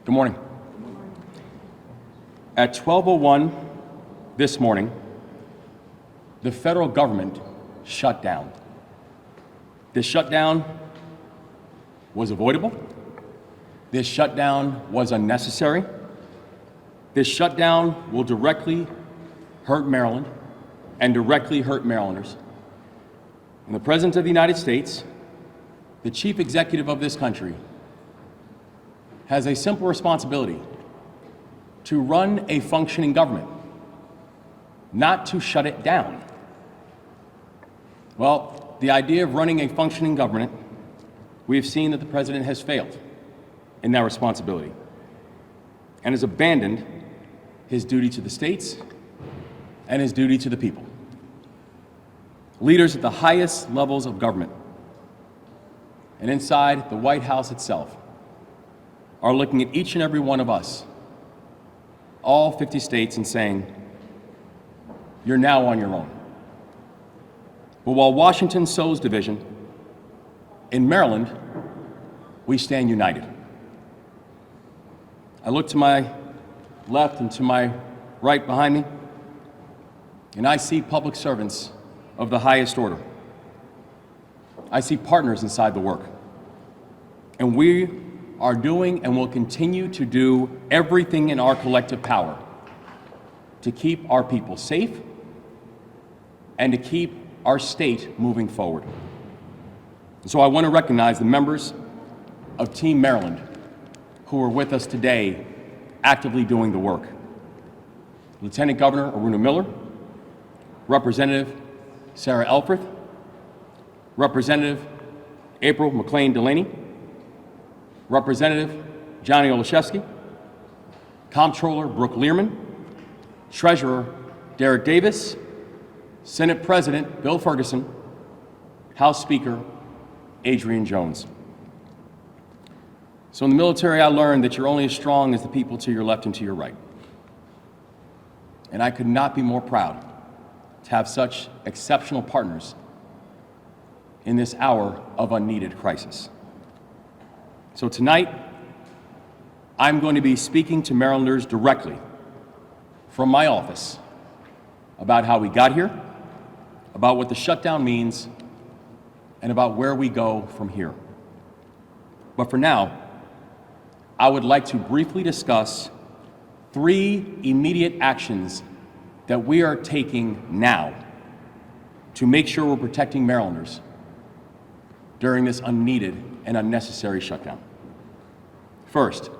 Good morning. At 12:01 this morning, the federal government shut down. This shutdown was avoidable. This shutdown was unnecessary. This shutdown will directly hurt Maryland and directly hurt Marylanders. And the President of the United States, the Chief Executive of this country, has a simple responsibility: to run a functioning government, not to shut it down. Well, the idea of running a functioning government, we have seen that the President has failed in that responsibility and has abandoned his duty to the states and his duty to the people. Leaders at the highest levels of government and inside the White House itself are looking at each and every one of us, all 50 states, and saying, "You're now on your own." But while Washington sows division, in Maryland, we stand united. I look to my left and to my right behind me, and I see public servants of the highest order. I see partners inside the work. And we are doing and will continue to do everything in our collective power to keep our people safe and to keep our state moving forward. And so I want to recognize the members of Team Maryland who are with us today actively doing the work. Lieutenant Governor Aruna Miller, Representative Sarah Elfreth, Representative April McLean Delaney, Representative Johnny Olszewski, Comptroller Brooke Learman, Treasurer Derek Davis, Senate President Bill Ferguson, House Speaker Adrian Jones. So in the military, I learned that you're only as strong as the people to your left and to your right. And I could not be more proud to have such exceptional partners in this hour of unneeded crisis. So tonight, I'm going to be speaking to Marylanders directly from my office about how we got here, about what the shutdown means, and about where we go from here. But for now, I would like to briefly discuss 3 immediate actions that we are taking now to make sure we're protecting Marylanders during this unneeded and unnecessary shutdown. First,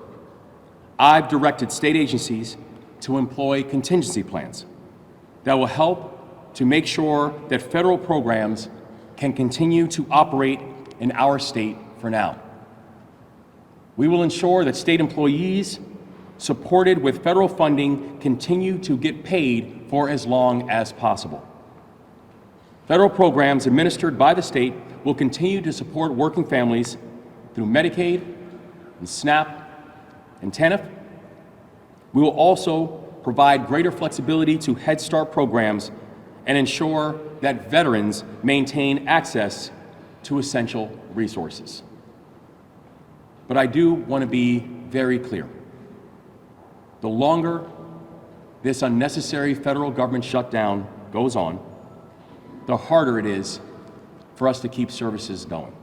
I've directed state agencies to employ contingency plans that will help to make sure that federal programs can continue to operate in our state for now. We will ensure that state employees supported with federal funding continue to get paid for as long as possible. Federal programs administered by the state will continue to support working families through Medicaid and SNAP and TANF. We will also provide greater flexibility to Head Start programs and ensure that veterans maintain access to essential resources. But I do want to be very clear. The longer this unnecessary federal government shutdown goes on, the harder it is for us to keep services going.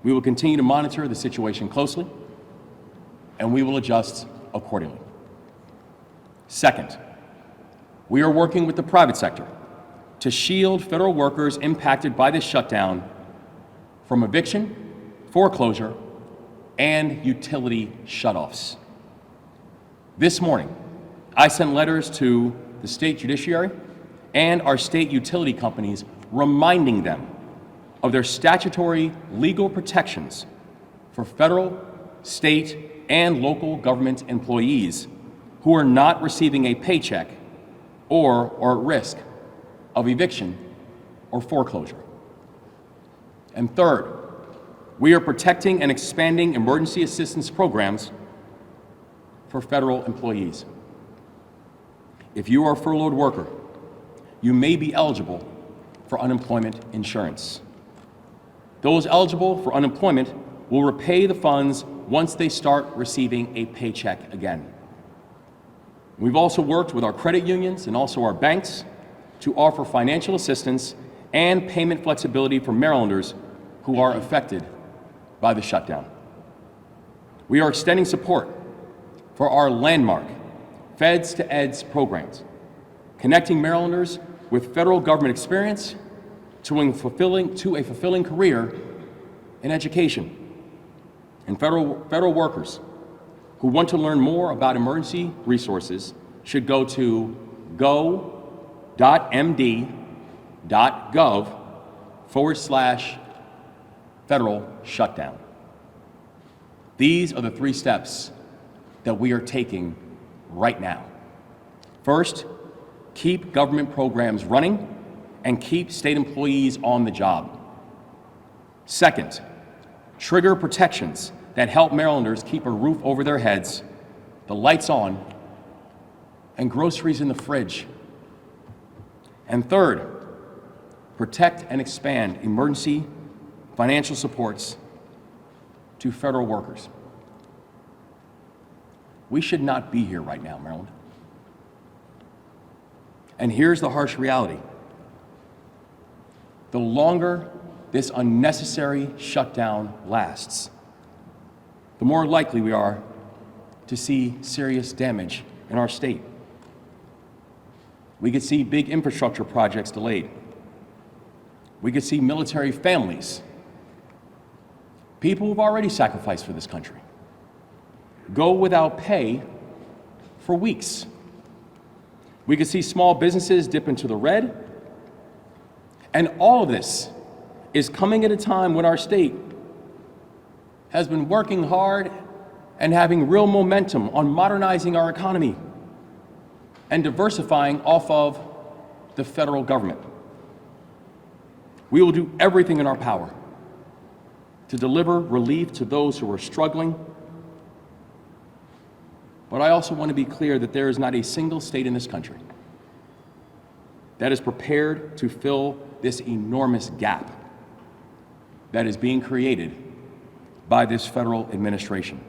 We will continue to monitor the situation closely, and we will adjust accordingly. Second, we are working with the private sector to shield federal workers impacted by this shutdown from eviction, foreclosure, and utility shutoffs. This morning, I sent letters to the state judiciary and our state utility companies reminding them of their statutory legal protections for federal, state, and local government employees who are not receiving a paycheck or are at risk of eviction or foreclosure. And third, we are protecting and expanding emergency assistance programs for federal employees. If you are a furloughed worker, you may be eligible for unemployment insurance. Those eligible for unemployment will repay the funds once they start receiving a paycheck again. We've also worked with our credit unions and also our banks to offer financial assistance and payment flexibility for Marylanders who are affected by the shutdown. We are extending support for our landmark Feds to Eds programs, connecting Marylanders with federal government experience to a fulfilling career in education. And federal workers who want to learn more about emergency resources should go to go.md.gov/federal shutdown. These are the 3 steps that we are taking right now. First, keep government programs running and keep state employees on the job. Second, trigger protections that help Marylanders keep a roof over their heads, the lights on, and groceries in the fridge. And third, protect and expand emergency financial supports to federal workers. We should not be here right now, Maryland. And here's the harsh reality. The longer this unnecessary shutdown lasts, the more likely we are to see serious damage in our state. We could see big infrastructure projects delayed. We could see military families, people who've already sacrificed for this country, go without pay for weeks. We could see small businesses dip into the red. And all of this is coming at a time when our state has been working hard and having real momentum on modernizing our economy and diversifying off of the federal government. We will do everything in our power to deliver relief to those who are struggling. But I also want to be clear that there is not a single state in this country that is prepared to fill this enormous gap that is being created by this federal administration.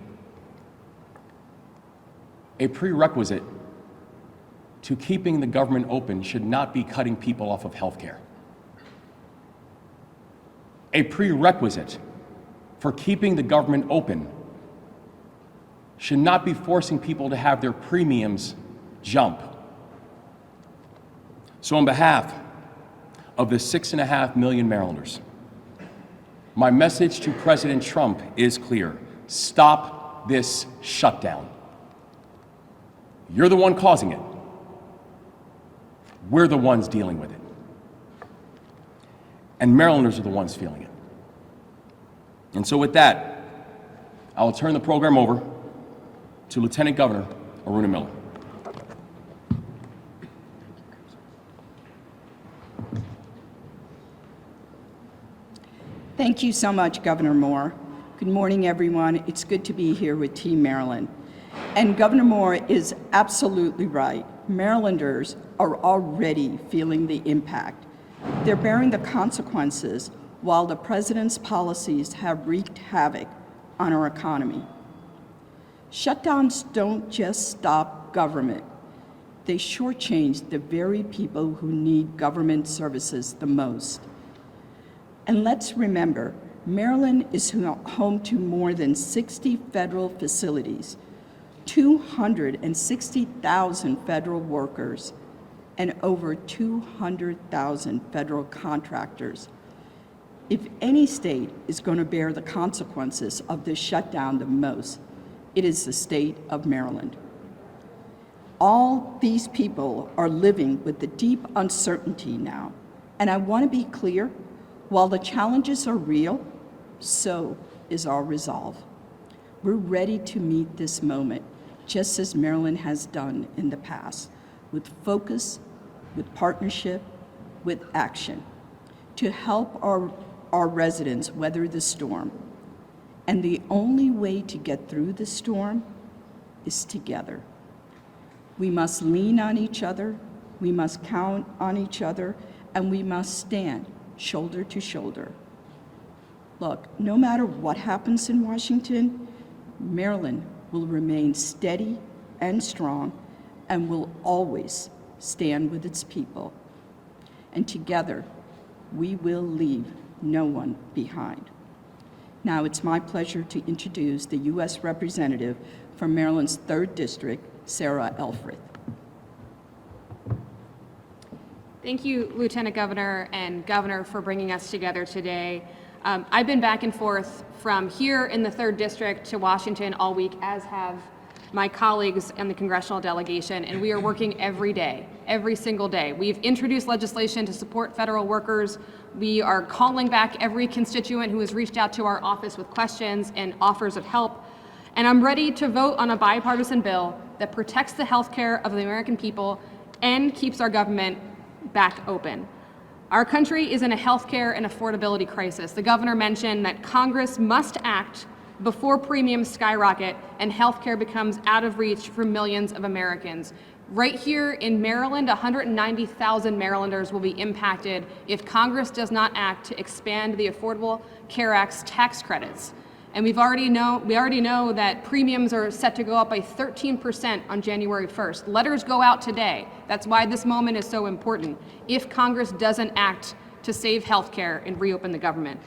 A prerequisite to keeping the government open should not be cutting people off of health care. A prerequisite for keeping the government open should not be forcing people to have their premiums jump. So on behalf of the 6.5 million Marylanders, my message to President Trump is clear. Stop this shutdown. You're the one causing it. We're the ones dealing with it. And Marylanders are the ones feeling it. And so with that, I will turn the program over to Lieutenant Governor Aruna Miller. Thank you so much, Governor Moore. Good morning, everyone. It's good to be here with Team Maryland. And Governor Moore is absolutely right. Marylanders are already feeling the impact. They're bearing the consequences while the president's policies have wreaked havoc on our economy. Shutdowns don't just stop government. They shortchange the very people who need government services the most. And let's remember, Maryland is home to more than 60 federal facilities, 260,000 federal workers, and over 200,000 federal contractors. If any state is going to bear the consequences of this shutdown the most, it is the state of Maryland. All these people are living with the deep uncertainty now. And I want to be clear, while the challenges are real, so is our resolve. We're ready to meet this moment, just as Maryland has done in the past, with focus, with partnership, with action, to help our residents weather the storm. And the only way to get through the storm is together. We must lean on each other, we must count on each other, and we must stand shoulder to shoulder. Look, no matter what happens in Washington, Maryland will remain steady and strong and will always stand with its people. And together, we will leave no one behind. Now it's my pleasure to introduce the U.S. Representative from Maryland's 3rd District, Sarah Elfreth. Thank you, Lieutenant Governor and Governor, for bringing us together today. I've been back and forth from here in the 3rd District to Washington all week, as have my colleagues in the Congressional delegation, and we are working every day, every single day. We've introduced legislation to support federal workers. We are calling back every constituent who has reached out to our office with questions and offers of help. And I'm ready to vote on a bipartisan bill that protects the health care of the American people and keeps our government back open. Our country is in a healthcare and affordability crisis. The governor mentioned that Congress must act before premiums skyrocket and healthcare becomes out of reach for millions of Americans. Right here in Maryland, 190,000 Marylanders will be impacted if Congress does not act to expand the Affordable Care Act's tax credits. And we already know that premiums are set to go up by 13% on January 1st. Letters go out today. That's why this moment is so important. If Congress doesn't act to save healthcare and reopen the government.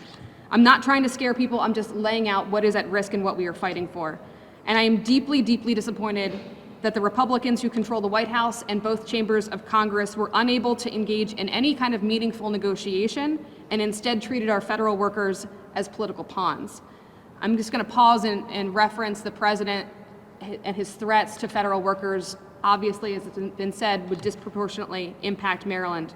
I'm not trying to scare people, I'm just laying out what is at risk and what we are fighting for. And I am deeply, deeply disappointed that the Republicans who control the White House and both chambers of Congress were unable to engage in any kind of meaningful negotiation and instead treated our federal workers as political pawns. I'm just going to pause and reference the president and his threats to federal workers, obviously, as it's been said, would disproportionately impact Maryland.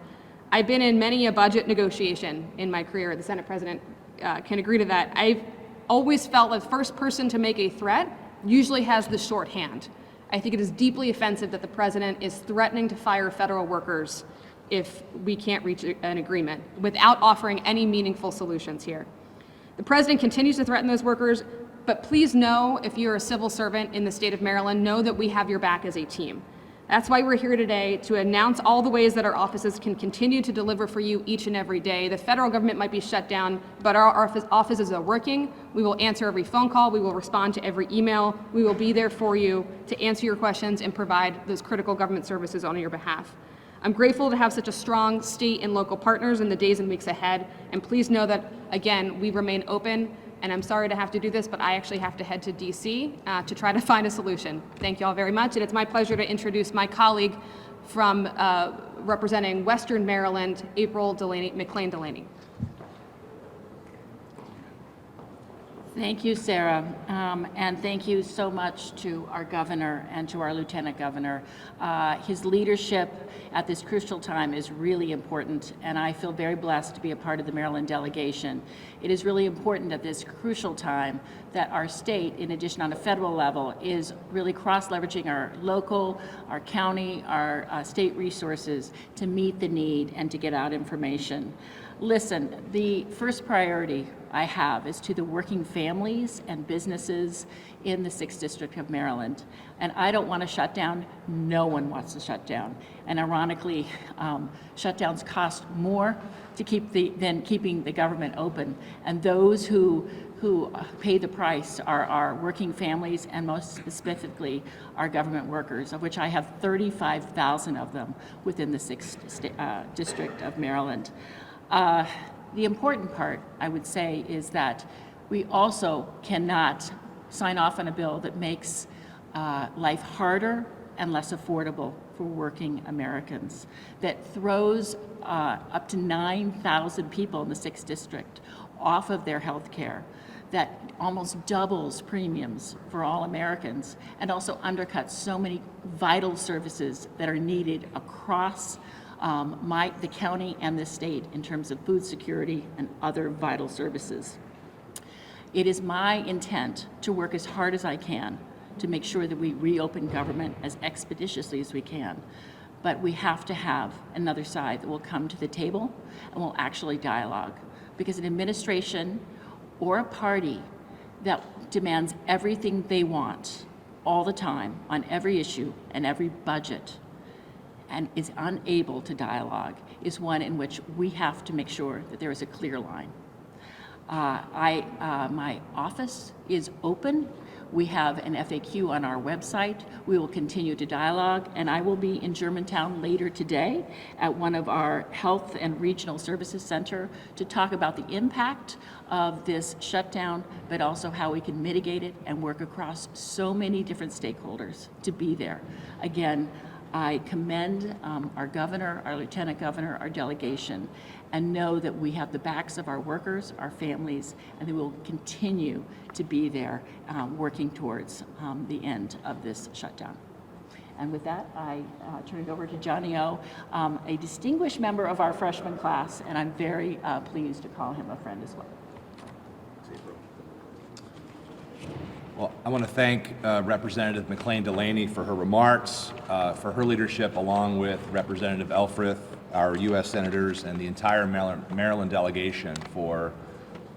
I've been in many a budget negotiation in my career. The Senate president can agree to that. I've always felt the first person to make a threat usually has the short hand. I think it is deeply offensive that the president is threatening to fire federal workers if we can't reach an agreement without offering any meaningful solutions here. The president continues to threaten those workers, but please know, if you're a civil servant in the state of Maryland, know that we have your back as a team. That's why we're here today, to announce all the ways that our offices can continue to deliver for you each and every day. The federal government might be shut down, but our offices are working. We will answer every phone call. We will respond to every email. We will be there for you to answer your questions and provide those critical government services on your behalf. I'm grateful to have such a strong state and local partners in the days and weeks ahead. And please know that, again, we remain open. And I'm sorry to have to do this, but I actually have to head to DC to try to find a solution. Thank you all very much. And it's my pleasure to introduce my colleague from representing Western Maryland, April McLean Delaney. Thank you, Sarah, and thank you so much to our governor and to our lieutenant governor. His leadership at this crucial time is really important, and I feel very blessed to be a part of the Maryland delegation. It is really important at this crucial time that our state, in addition on a federal level, is really cross-leveraging our local, our county, our state resources to meet the need and to get out information. Listen, the first priority I have is to the working families and businesses in the 6th District of Maryland. And I don't want to shut down. No one wants to shut down. And ironically, shutdowns cost more to keep than keeping the government open. And those who pay the price are our working families and most specifically our government workers, of which I have 35,000 of them within the 6th District of Maryland. The important part, I would say, is that we also cannot sign off on a bill that makes life harder and less affordable for working Americans, that throws up to 9,000 people in the 6th District off of their health care, that almost doubles premiums for all Americans, and also undercuts so many vital services that are needed across the county and the state in terms of food security and other vital services. It is my intent to work as hard as I can to make sure that we reopen government as expeditiously as we can. But we have to have another side that will come to the table and will actually dialogue. Because an administration or a party that demands everything they want all the time on every issue and every budget and is unable to dialogue is one in which we have to make sure that there is a clear line. My office is open. We have an FAQ on our website. We will continue to dialogue, and I will be in Germantown later today at one of our health and regional services center to talk about the impact of this shutdown, but also how we can mitigate it and work across so many different stakeholders to be there. Again, I commend our governor, our lieutenant governor, our delegation, and know that we have the backs of our workers, our families, and they will continue to be there working towards the end of this shutdown. And with that, I turn it over to Johnny O, a distinguished member of our freshman class, and I'm very pleased to call him a friend as well. Well, I want to thank Representative McLean Delaney for her remarks, for her leadership, along with Representative Elfrith, our U.S. senators, and the entire Maryland delegation for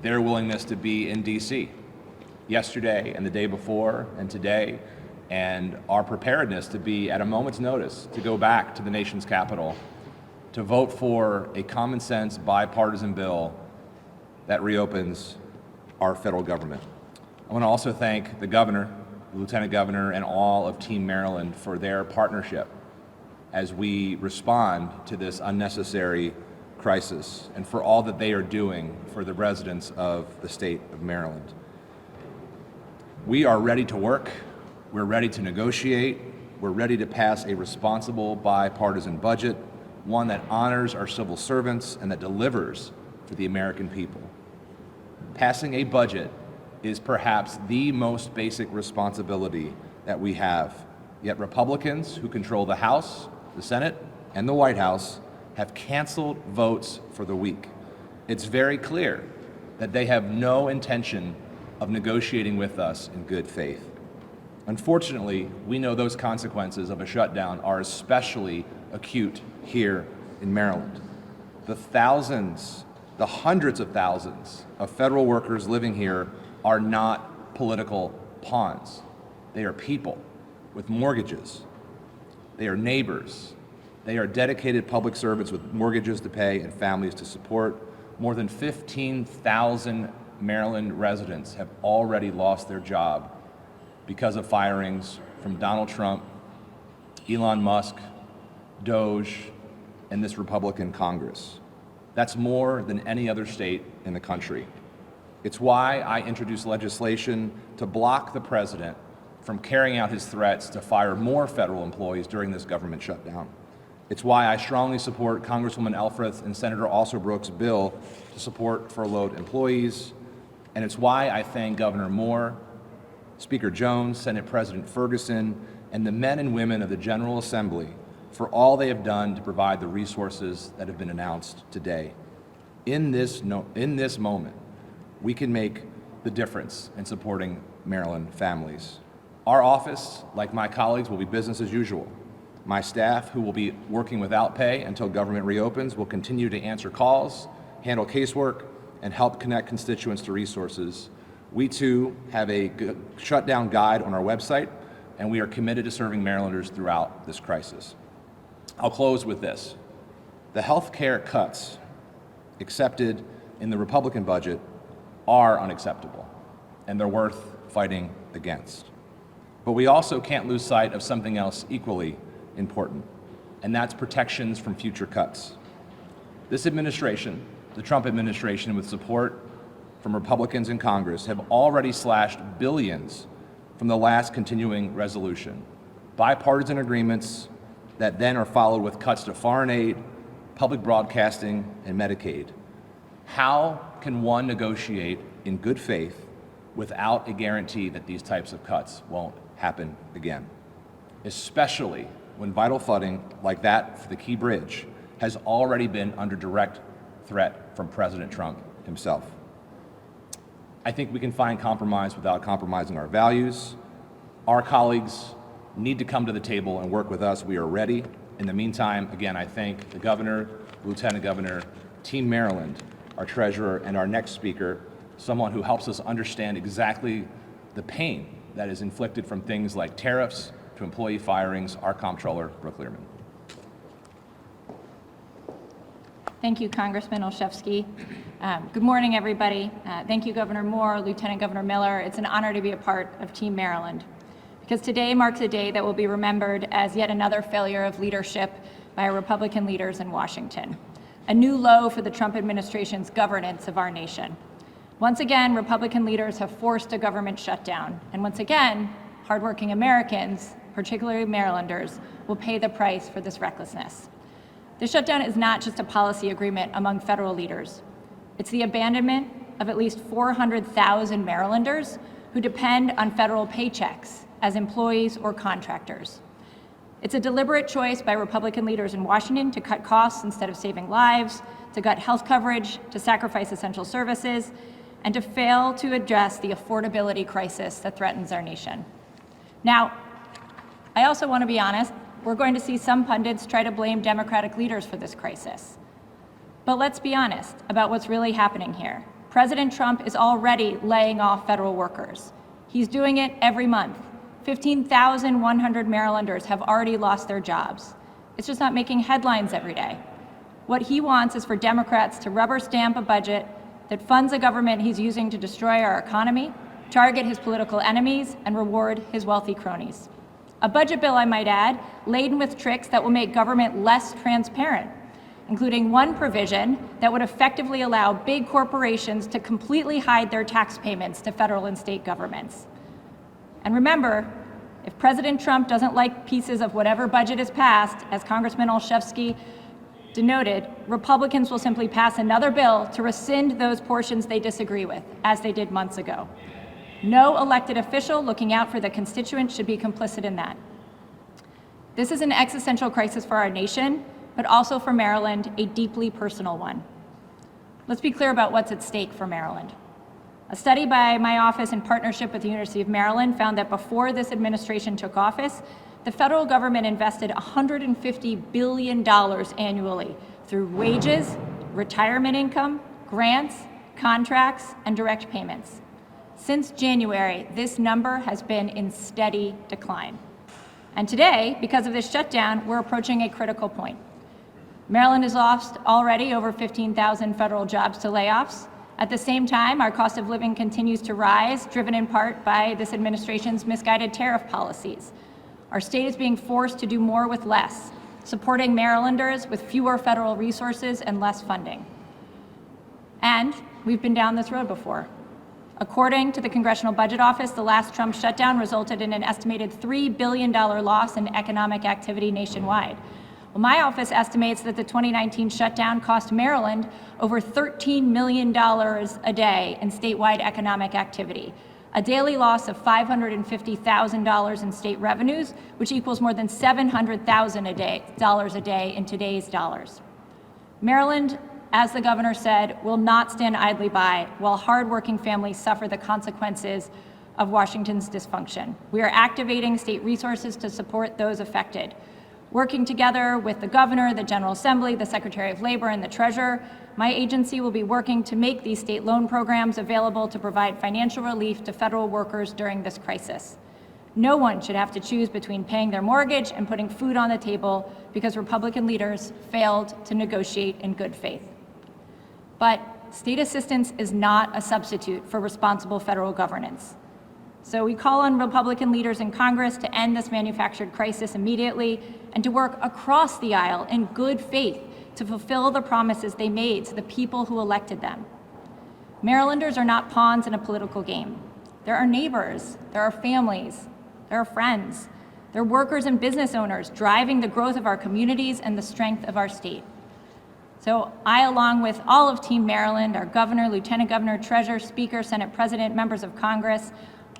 their willingness to be in D.C. yesterday and the day before and today, and our preparedness to be at a moment's notice to go back to the nation's capital to vote for a common sense bipartisan bill that reopens our federal government. I want to also thank the governor, the lieutenant governor, and all of Team Maryland for their partnership as we respond to this unnecessary crisis and for all that they are doing for the residents of the state of Maryland. We are ready to work. We're ready to negotiate. We're ready to pass a responsible bipartisan budget, one that honors our civil servants and that delivers for the American people. Passing a budget is perhaps the most basic responsibility that we have. Yet Republicans who control the House, the Senate, and the White House have canceled votes for the week. It's very clear that they have no intention of negotiating with us in good faith. Unfortunately, we know those consequences of a shutdown are especially acute here in Maryland. The thousands, the hundreds of thousands of federal workers living here are not political pawns. They are people with mortgages. They are neighbors. They are dedicated public servants with mortgages to pay and families to support. More than 15,000 Maryland residents have already lost their job because of firings from Donald Trump, Elon Musk, Doge, and this Republican Congress. That's more than any other state in the country. It's why I introduced legislation to block the president from carrying out his threats to fire more federal employees during this government shutdown. It's why I strongly support Congresswoman Elfrith and Senator Alsobrooks' bill to support furloughed employees. And it's why I thank Governor Moore, Speaker Jones, Senate President Ferguson, and the men and women of the General Assembly for all they have done to provide the resources that have been announced today. In this moment, we can make the difference in supporting Maryland families. Our office, like my colleagues, will be business as usual. My staff, who will be working without pay until government reopens, will continue to answer calls, handle casework, and help connect constituents to resources. We too have a shutdown guide on our website, and we are committed to serving Marylanders throughout this crisis. I'll close with this. The health care cuts accepted in the Republican budget are unacceptable, and they're worth fighting against. But we also can't lose sight of something else equally important, and that's protections from future cuts. This administration, the Trump administration, with support from Republicans in Congress, have already slashed billions from the last continuing resolution. Bipartisan agreements that then are followed with cuts to foreign aid, public broadcasting, and Medicaid. How can one negotiate in good faith without a guarantee that these types of cuts won't happen again? Especially when vital funding like that for the Key Bridge has already been under direct threat from President Trump himself. I think we can find compromise without compromising our values. Our colleagues need to come to the table and work with us. We are ready. In the meantime, again, I thank the governor, lieutenant governor, Team Maryland, our treasurer, and our next speaker, someone who helps us understand exactly the pain that is inflicted from things like tariffs to employee firings, our comptroller, Brooke Learman. Thank you, Congressman Olszewski. Good morning, everybody. Thank you, Governor Moore, Lieutenant Governor Miller. It's an honor to be a part of Team Maryland, because today marks a day that will be remembered as yet another failure of leadership by our Republican leaders in Washington, a new low for the Trump administration's governance of our nation. Once again, Republican leaders have forced a government shutdown, and once again, hardworking Americans, particularly Marylanders, will pay the price for this recklessness. The shutdown is not just a policy agreement among federal leaders. It's the abandonment of at least 400,000 Marylanders who depend on federal paychecks as employees or contractors. It's a deliberate choice by Republican leaders in Washington to cut costs instead of saving lives, to gut health coverage, to sacrifice essential services, and to fail to address the affordability crisis that threatens our nation. Now, I also want to be honest, we're going to see some pundits try to blame Democratic leaders for this crisis. But let's be honest about what's really happening here. President Trump is already laying off federal workers. He's doing it every month. 15,100 Marylanders have already lost their jobs. It's just not making headlines every day. What he wants is for Democrats to rubber stamp a budget that funds a government he's using to destroy our economy, target his political enemies, and reward his wealthy cronies. A budget bill, I might add, laden with tricks that will make government less transparent, including one provision that would effectively allow big corporations to completely hide their tax payments to federal and state governments. And remember, if President Trump doesn't like pieces of whatever budget is passed, as Congressman Olszewski denoted, Republicans will simply pass another bill to rescind those portions they disagree with, as they did months ago. No elected official looking out for the constituents should be complicit in that. This is an existential crisis for our nation, but also for Maryland, a deeply personal one. Let's be clear about what's at stake for Maryland. A study by my office in partnership with the University of Maryland found that before this administration took office, the federal government invested $150 billion annually through wages, retirement income, grants, contracts, and direct payments. Since January, this number has been in steady decline. And today, because of this shutdown, we're approaching a critical point. Maryland has lost already over 15,000 federal jobs to layoffs. At the same time, our cost of living continues to rise, driven in part by this administration's misguided tariff policies. Our state is being forced to do more with less, supporting Marylanders with fewer federal resources and less funding. And we've been down this road before. According to the Congressional Budget Office, the last Trump shutdown resulted in an estimated $3 billion loss in economic activity nationwide. Well, my office estimates that the 2019 shutdown cost Maryland over $13 million a day in statewide economic activity, a daily loss of $550,000 in state revenues, which equals more than $700,000 a day in today's dollars. Maryland, as the governor said, will not stand idly by while hardworking families suffer the consequences of Washington's dysfunction. We are activating state resources to support those affected. Working together with the governor, the General Assembly, the Secretary of Labor, and the Treasurer, my agency will be working to make these state loan programs available to provide financial relief to federal workers during this crisis. No one should have to choose between paying their mortgage and putting food on the table because Republican leaders failed to negotiate in good faith. But state assistance is not a substitute for responsible federal governance. So we call on Republican leaders in Congress to end this manufactured crisis immediately and to work across the aisle in good faith to fulfill the promises they made to the people who elected them. Marylanders are not pawns in a political game. They're our neighbors, they're our families, they're our friends, they're workers and business owners driving the growth of our communities and the strength of our state. So I, along with all of Team Maryland, our governor, lieutenant governor, treasurer, speaker, Senate president, members of Congress,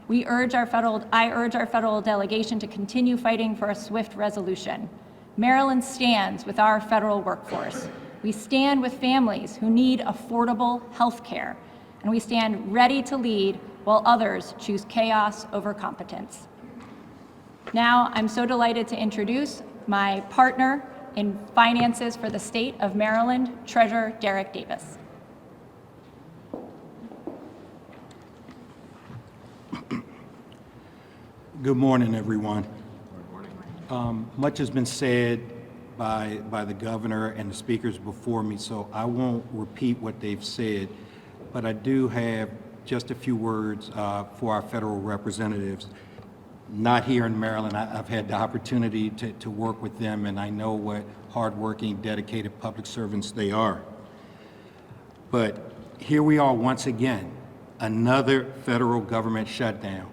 I urge our federal delegation to continue fighting for a swift resolution. Maryland stands with our federal workforce. We stand with families who need affordable health care, and we stand ready to lead while others choose chaos over competence. Now, I'm so delighted to introduce my partner in finances for the state of Maryland, Treasurer Derek Davis. Good morning, everyone. Much has been said by the governor and the speakers before me, so I won't repeat what they've said, but I do have just a few words for our federal representatives. Not here in Maryland. I've had the opportunity to work with them, and I know what hardworking, dedicated public servants they are. But here we are once again, another federal government shutdown.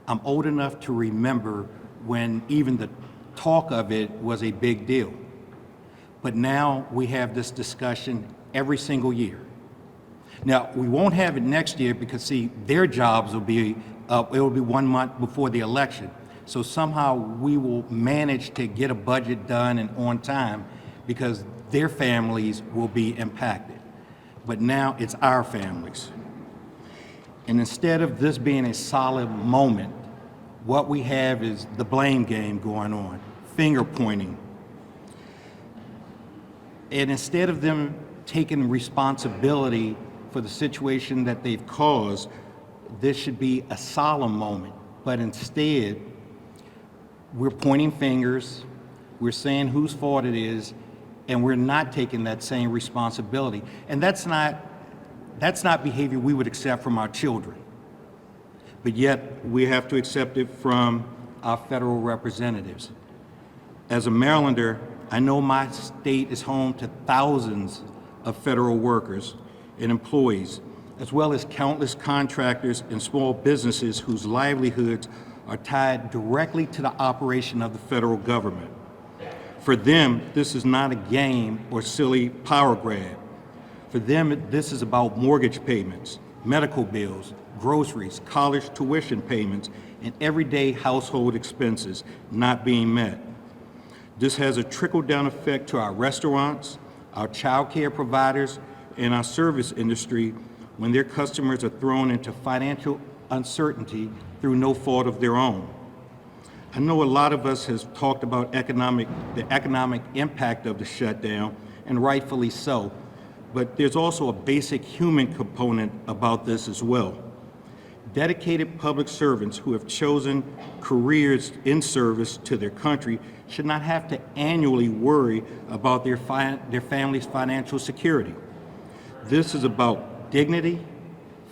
I'm old enough to remember when even the talk of it was a big deal. But now we have this discussion every single year. Now, we won't have it next year because, see, their jobs will be up, it will be 1 month before the election. So somehow we will manage to get a budget done and on time because their families will be impacted. But now it's our families. And instead of this being a solid moment, what we have is the blame game going on, finger pointing. And instead of them taking responsibility for the situation that they've caused, this should be a solemn moment. But instead, we're pointing fingers, we're saying whose fault it is, and we're not taking that same responsibility. And that's not behavior we would accept from our children. But yet, we have to accept it from our federal representatives. As a Marylander, I know my state is home to thousands of federal workers and employees, as well as countless contractors and small businesses whose livelihoods are tied directly to the operation of the federal government. For them, this is not a game or silly power grab. For them, this is about mortgage payments, medical bills, groceries, college tuition payments, and everyday household expenses not being met. This has a trickle-down effect to our restaurants, our child care providers, and our service industry when their customers are thrown into financial uncertainty through no fault of their own. I know a lot of us has talked about the economic impact of the shutdown, and rightfully so, but there's also a basic human component about this as well. Dedicated public servants who have chosen careers in service to their country should not have to annually worry about their family's financial security. This is about dignity,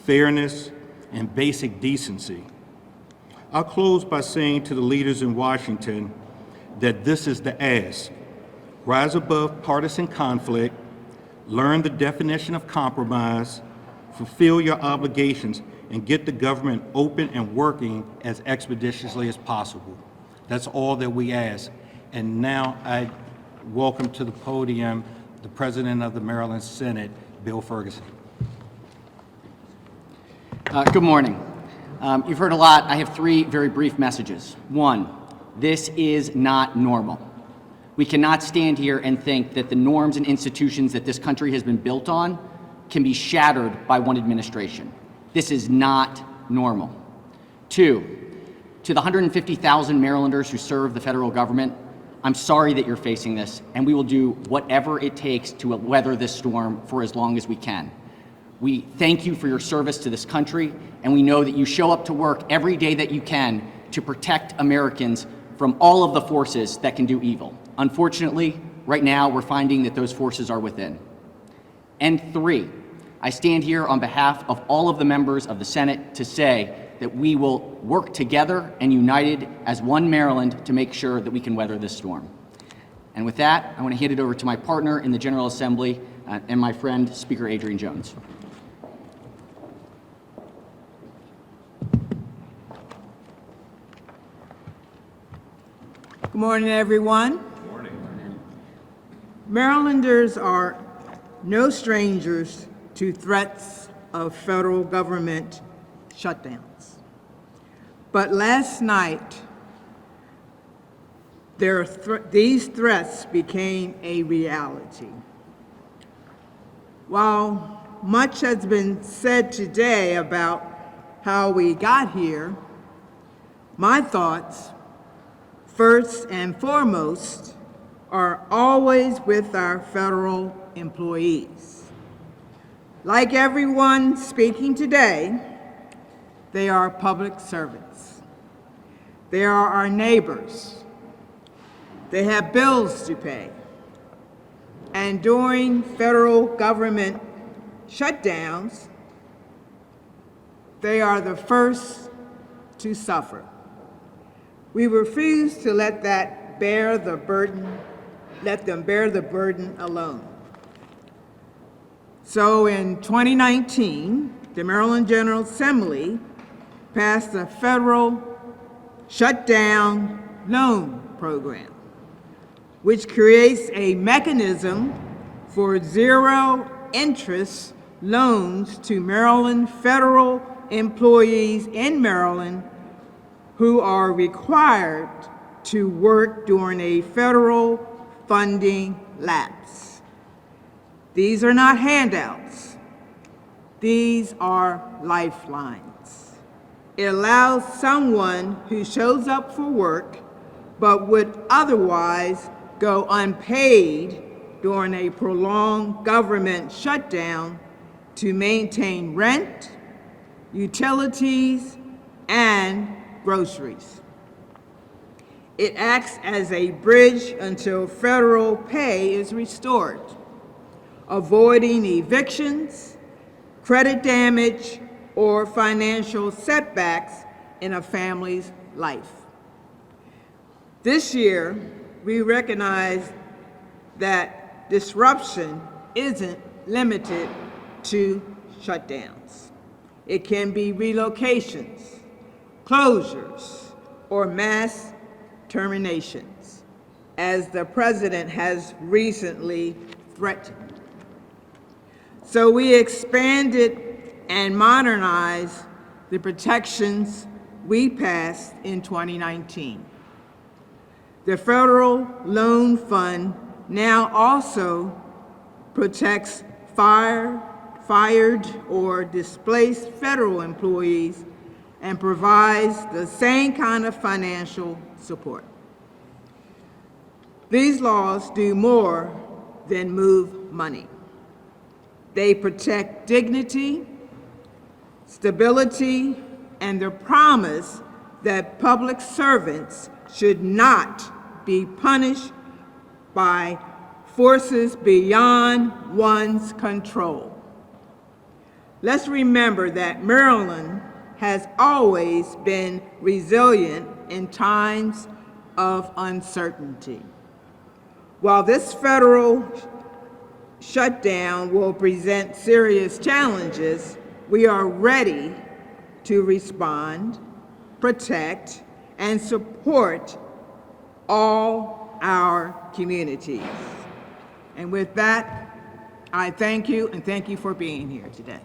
fairness, and basic decency. I'll close by saying to the leaders in Washington that this is the ask. Rise above partisan conflict, learn the definition of compromise, fulfill your obligations, and get the government open and working as expeditiously as possible. That's all that we ask. And now I welcome to the podium the President of the Maryland Senate, Bill Ferguson. Good morning. You've heard a lot. I have three very brief messages. One, this is not normal. We cannot stand here and think that the norms and institutions that this country has been built on can be shattered by one administration. This is not normal. Two, to the 150,000 Marylanders who serve the federal government, I'm sorry that you're facing this, and we will do whatever it takes to weather this storm for as long as we can. We thank you for your service to this country, and we know that you show up to work every day that you can to protect Americans from all of the forces that can do evil. Unfortunately, right now, we're finding that those forces are within. And three, I stand here on behalf of all of the members of the Senate to say that we will work together and united as one Maryland to make sure that we can weather this storm. And with that, I want to hand it over to my partner in the General Assembly and my friend, Speaker Adrian Jones. Good morning, everyone. Good morning. Marylanders are no strangers to threats of federal government shutdowns. But last night, these threats became a reality. While much has been said today about how we got here, my thoughts, first and foremost, are always with our federal employees. Like everyone speaking today, they are public servants. They are our neighbors. They have bills to pay. And during federal government shutdowns, they are the first to suffer. We refuse to let them bear the burden alone. So in 2019, the Maryland General Assembly passed a federal shutdown loan program, which creates a mechanism for zero-interest loans to Maryland federal employees in Maryland who are required to work during a federal funding lapse. These are not handouts. These are lifelines. It allows someone who shows up for work but would otherwise go unpaid during a prolonged government shutdown to maintain rent, utilities, and groceries. It acts as a bridge until federal pay is restored, avoiding evictions, credit damage, or financial setbacks in a family's life. This year, we recognize that disruption isn't limited to shutdowns. It can be relocations, closures, or mass terminations, as the president has recently threatened. So we expanded and modernized the protections we passed in 2019. The Federal Loan Fund now also protects fired or displaced federal employees and provides the same kind of financial support. These laws do more than move money. They protect dignity, stability, and the promise that public servants should not be punished by forces beyond one's control. Let's remember that Maryland has always been resilient in times of uncertainty. While this federal shutdown will present serious challenges, we are ready to respond, protect, and support all our communities. And with that, I thank you and thank you for being here today.